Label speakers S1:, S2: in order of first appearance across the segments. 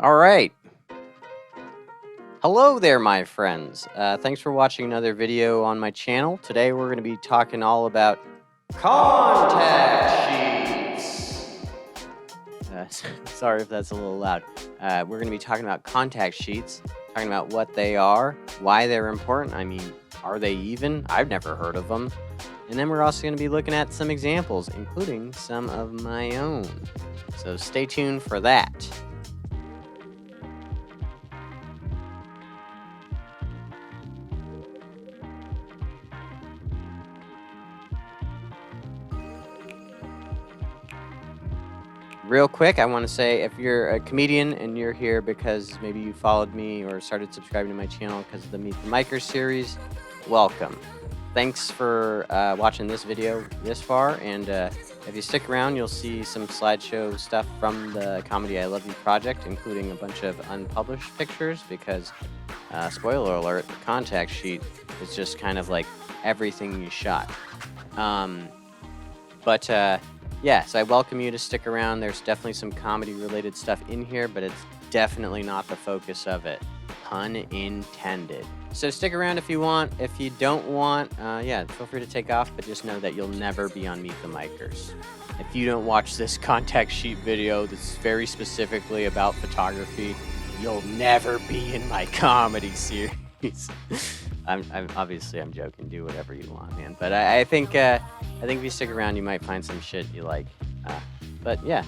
S1: All right. Hello there, my friends. Thanks for watching another video on my channel. Today we're going to be talking all about contact sheets. Sorry if that's a little loud. We're going to be talking about contact sheets, talking about what they are, why they're important. I mean, are they even? I've never heard of them. And then we're also going to be looking at some examples, including some of my own. So stay tuned for that. Real quick, I want to say if you're a comedian and you're here because maybe you followed me or started subscribing to my channel because of the Meet the Micers series, welcome. Thanks for watching this video this far, and if you stick around, you'll see some slideshow stuff from the Comedy I Love You project, including a bunch of unpublished pictures because, spoiler alert, the contact sheet is just kind of like everything you shot. Yeah, so I welcome you to stick around. There's definitely some comedy-related stuff in here, but it's definitely not the focus of it. Pun intended. So stick around if you want. If you don't want, yeah, feel free to take off, but just know that you'll never be on Meet the Micers. If you don't watch this contact sheet video that's very specifically about photography, you'll never be in my comedy series. I'm obviously I'm joking. Do whatever you want, man. But I think if you stick around, you might find some shit you like. But yeah,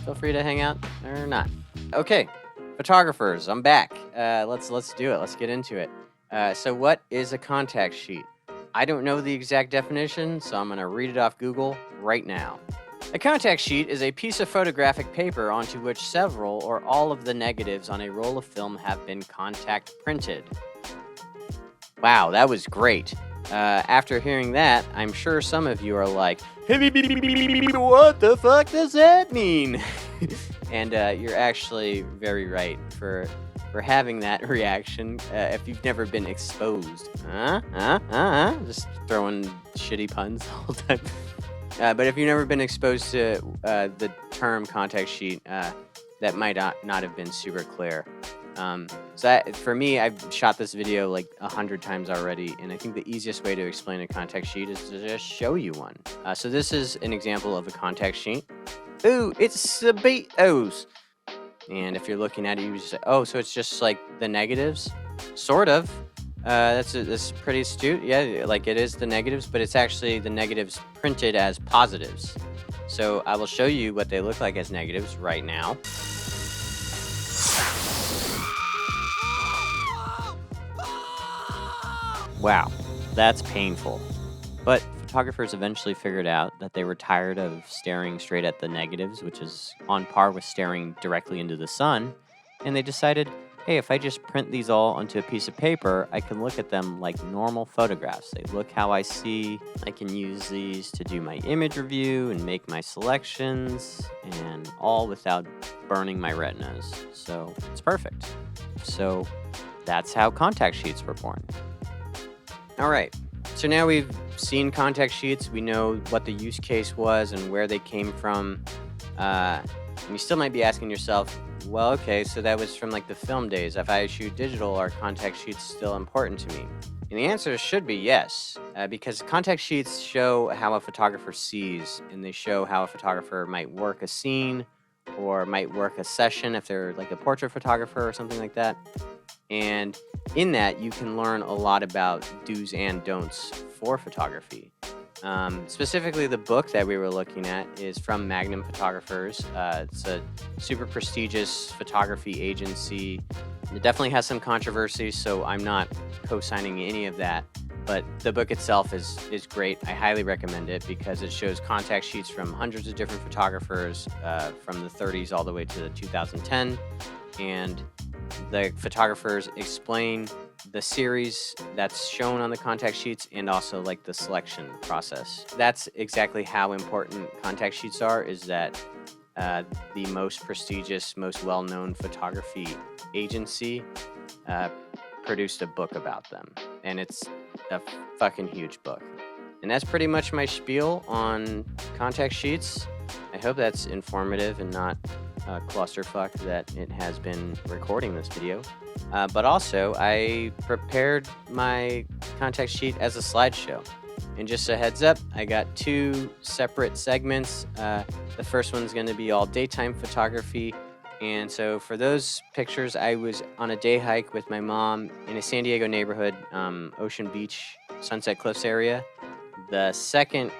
S1: feel free to hang out or not. Okay, photographers, I'm back. Let's do it. Let's get into it. So what is a contact sheet? I don't know the exact definition, so I'm gonna read it off Google right now. A contact sheet is a piece of photographic paper onto which several or all of the negatives on a roll of film have been contact printed. Wow, that was great. After hearing that, I'm sure some of you are like, what the fuck does that mean? And you're actually very right for having that reaction if you've never been exposed. Just throwing shitty puns the whole time. But if you've never been exposed to the term contact sheet, that might not have been super clear. For me, I've shot this video like 100 times already, and I think the easiest way to explain a contact sheet is to just show you one. So this is an example of a contact sheet. Ooh, it's the Beatles. And if you're looking at it, you just say, oh, so it's just like the negatives? Sort of. That's pretty astute. Yeah, like it is the negatives, but it's actually the negatives printed as positives. So I will show you what they look like as negatives right now. Wow, that's painful. But photographers eventually figured out that they were tired of staring straight at the negatives, which is on par with staring directly into the sun, and they decided, hey, if I just print these all onto a piece of paper, I can look at them like normal photographs. They look how I see. I can use these to do my image review and make my selections, and all without burning my retinas. So it's perfect. So that's how contact sheets were born. All right, so now we've seen contact sheets. We know what the use case was and where they came from. And you still might be asking yourself, well, okay, so that was from like the film days. If I shoot digital, are contact sheets still important to me? And the answer should be yes, because contact sheets show how a photographer sees, and they show how a photographer might work a scene or might work a session if they're like a portrait photographer or something like that. And in that, you can learn a lot about do's and don'ts for photography. Specifically, the book that we were looking at is from Magnum Photographers. It's a super prestigious photography agency. It definitely has some controversy, so I'm not co-signing any of that. But the book itself is great. I highly recommend it because it shows contact sheets from hundreds of different photographers from the 30s all the way to 2010. And the photographers explain the series that's shown on the contact sheets and also like the selection process. That's exactly how important contact sheets are, is that the most prestigious, most well-known photography agency produced a book about them. And it's a fucking huge book. And that's pretty much my spiel on contact sheets. I hope that's informative and not clusterfuck that it has been recording this video. But also, I prepared my contact sheet as a slideshow. And just a heads up, I got 2 separate segments. The first one's going to be all daytime photography. And so for those pictures, I was on a day hike with my mom in a San Diego neighborhood, Ocean Beach, Sunset Cliffs area. The second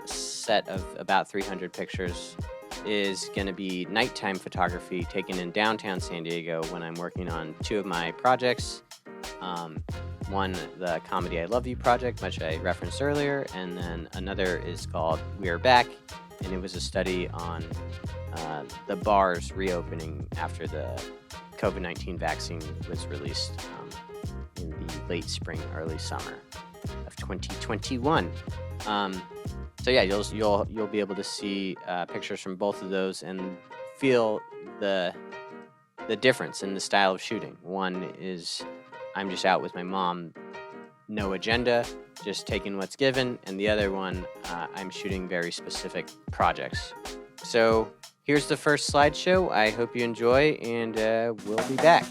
S1: set of about 300 pictures is going to be nighttime photography taken in downtown San Diego when I'm working on 2 of my projects. One, the Comedy I Love You project, which I referenced earlier, and then another is called We Are Back, and it was a study on the bars reopening after the COVID-19 vaccine was released in the late spring, early summer of 2021. So yeah, you'll be able to see pictures from both of those and feel the difference in the style of shooting. One is I'm just out with my mom, no agenda, just taking what's given, and the other one I'm shooting very specific projects. So here's the first slideshow. I hope you enjoy, and we'll be back.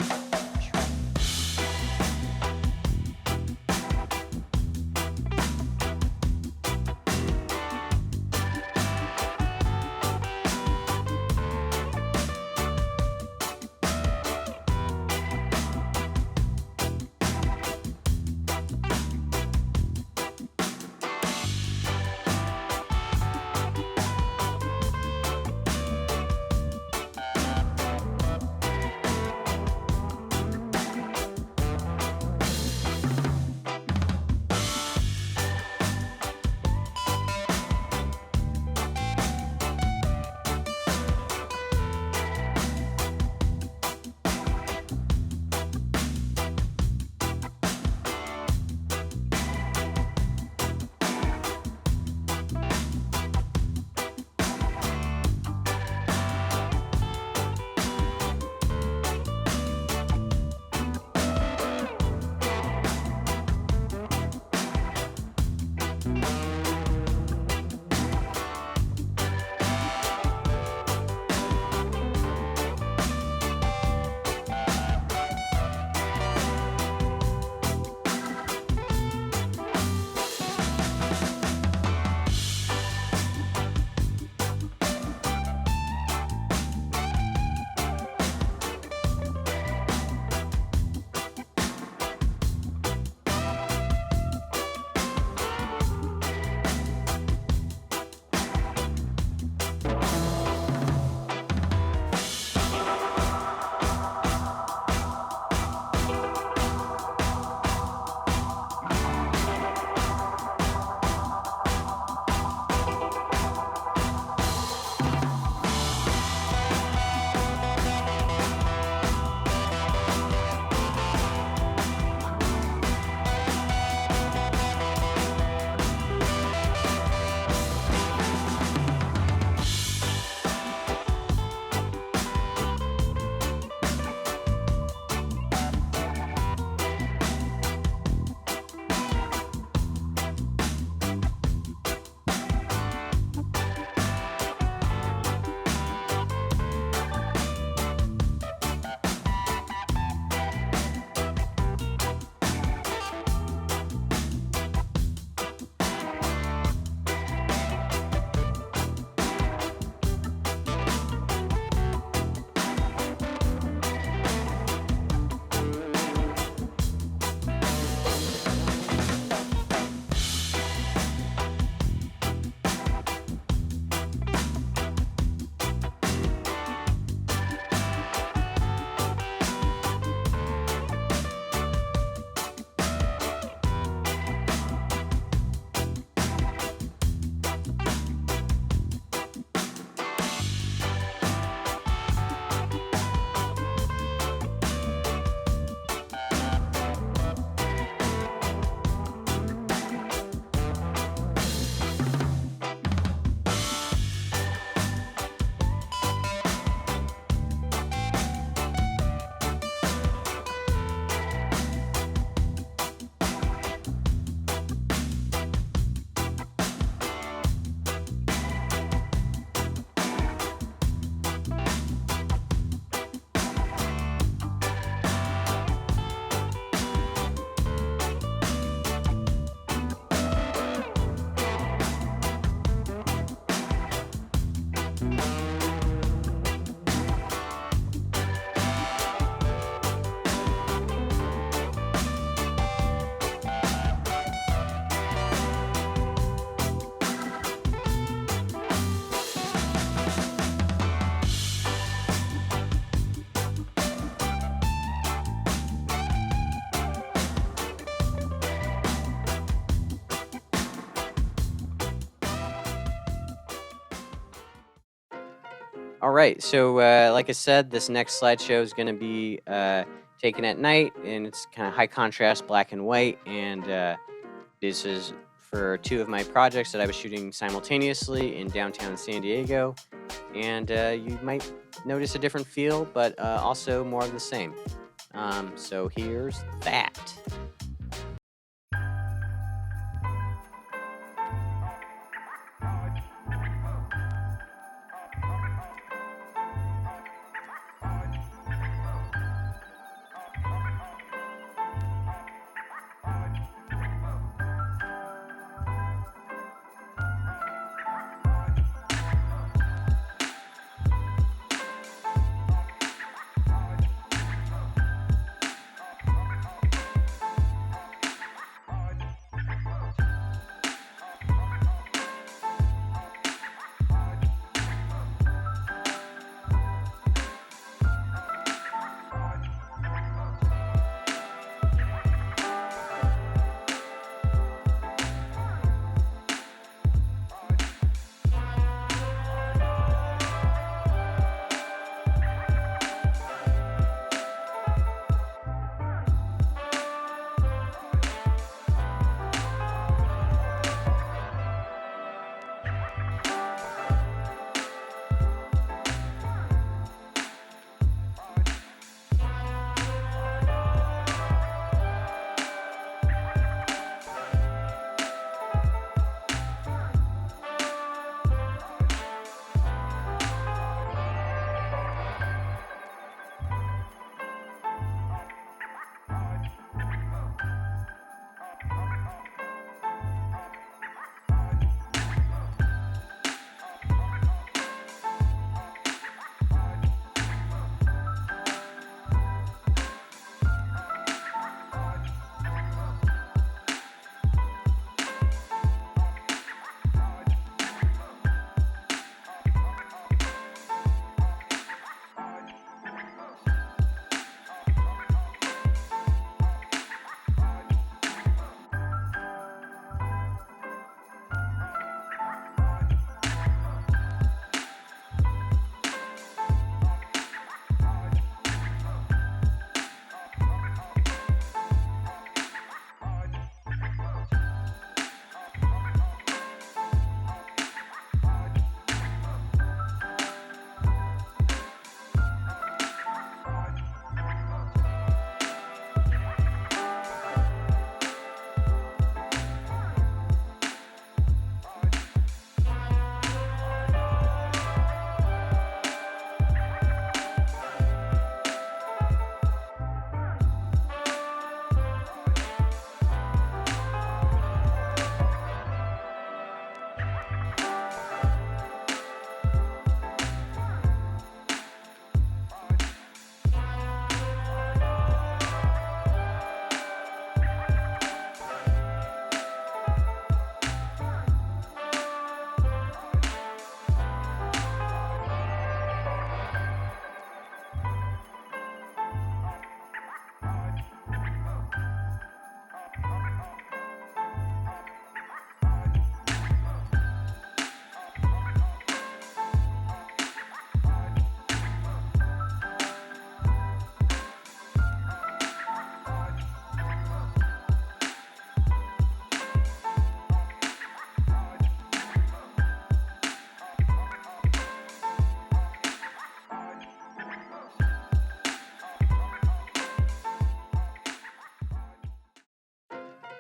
S1: All right, so like I said, this next slideshow is going to be taken at night, and it's kind of high contrast, black and white, and this is for 2 of my projects that I was shooting simultaneously in downtown San Diego, and you might notice a different feel, but also more of the same. So here's that.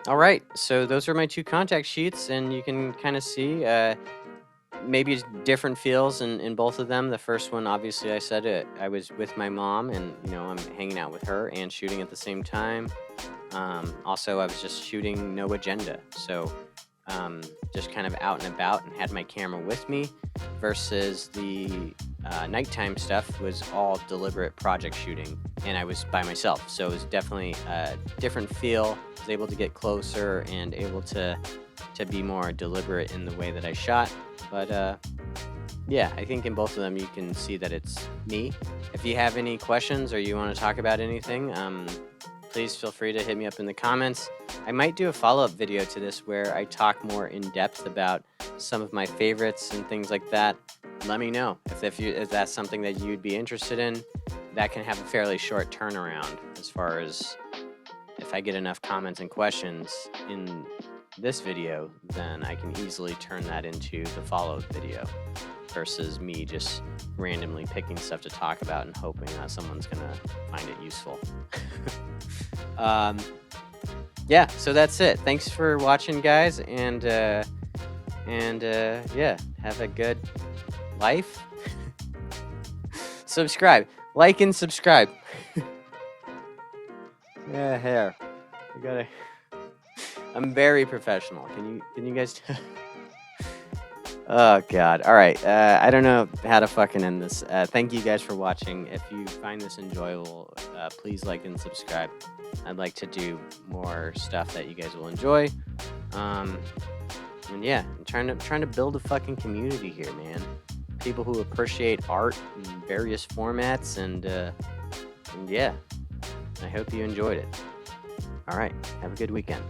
S1: All right, so those are my 2 contact sheets, and you can kind of see maybe different feels in both of them. The first one, obviously, I said it. I was with my mom, and I'm hanging out with her and shooting at the same time. Also, I was just shooting no agenda, so just kind of out and about, and had my camera with me. Versus the nighttime stuff was all deliberate project shooting, and I was by myself, so it was definitely a different feel. I was able to get closer and able to be more deliberate in the way that I shot. But yeah, I think in both of them you can see that it's me. If you have any questions or you want to talk about anything, please feel free to hit me up in the comments. I might do a follow-up video to this where I talk more in depth about some of my favorites and things like that. let me know if that's something that you'd be interested in. That can have a fairly short turnaround as far as if I get enough comments and questions in this video, then I can easily turn that into the follow-up video versus me just randomly picking stuff to talk about and hoping that someone's gonna find it useful. Yeah, so that's it. Thanks for watching, guys, and yeah, have a good life. Subscribe, like, and subscribe. Yeah, hair. I gotta. I'm very professional. Can you guys? Oh God. All right. I don't know how to fucking end this. Thank you guys for watching. If you find this enjoyable, please like and subscribe. I'd like to do more stuff that you guys will enjoy. And yeah, I'm trying to build a fucking community here, man. People who appreciate art in various formats, and yeah, I hope you enjoyed it. All right. Have a good weekend.